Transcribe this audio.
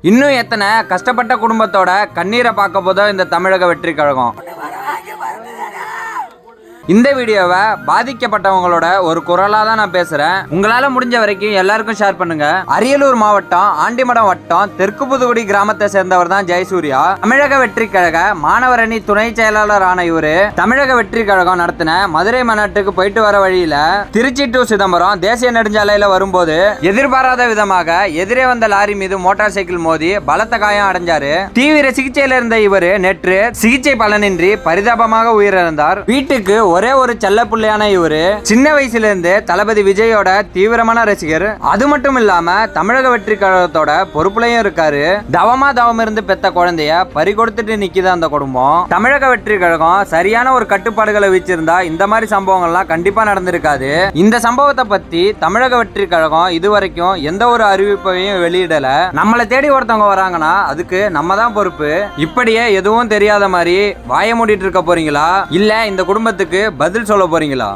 இன்னும் எத்தனை கஷ்டப்பட்ட குடும்பத்தோட கண்ணீரை பார்க்க போதோ இந்த தமிழக வெற்றி கழகம். இந்த வீடியோவை பாதிக்கப்பட்டவங்களோட ஒரு குரலா தான் நான் பேசுறேன். உங்களால முடிஞ்ச வரைக்கும் எல்லாருக்கும் ஷேர் பண்ணுங்க. அரியலூர் மாவட்டம் ஆண்டிமடம் வட்டம் தெற்கு புதுக்குடி கிராமத்தை சேர்ந்தவர் தான் ஜெயசூர்யா. தமிழக வெற்றி கழக மாணவர் அணி துணை செயலாளர் ஆன இவரு தமிழக வெற்றி கழகம் நடத்தின மதுரை மாநாட்டுக்கு போயிட்டு வர வழியில திருச்சி டு சிதம்பரம் தேசிய நெடுஞ்சாலையில வரும்போது எதிர்பாராத விதமாக எதிரே வந்த லாரி மீது மோட்டார் சைக்கிள் மோதி பலத்த காயம் அடைஞ்சாரு. தீவிர சிகிச்சையில இருந்த இவரு நேற்று சிகிச்சை பலனின்றி பரிதாபமாக உயிரிழந்தார். வீட்டுக்கு ஒரே ஒரு செல்ல பிள்ளையான இவரு சின்ன வயசுல இருந்து தளபதி விஜயோட தீவிரமான ரசிகர். அது மட்டும் இல்லாம தமிழக வெற்றி கழகத்தோட பொறுப்புலையும் இருக்காரு. தவம் இருந்து பெத்த குழந்தைய பறி கொடுத்துட்டு நிக்குது அந்த குடும்பம். தமிழக வெற்றி கழகம் சரியான ஒரு கட்டுப்பாடுகளை வச்சிருந்தா இந்த மாதிரி சம்பவங்கள்லாம் கண்டிப்பா நடந்திருக்காது. இந்த சம்பவத்தை பத்தி தமிழக வெற்றி கழகம் இதுவரைக்கும் எந்த ஒரு அறிவிப்பையும் வெளியிடல. நம்மளை தேடி ஒருத்தவங்க வராங்கன்னா அதுக்கு நம்ம தான் பொறுப்பு. இப்படியே எதுவும் தெரியாத மாதிரி வாய மூடிட்டு இருக்க போறீங்களா, இல்ல இந்த குடும்பத்துக்கு பதில் சொல்ல போறீங்களா?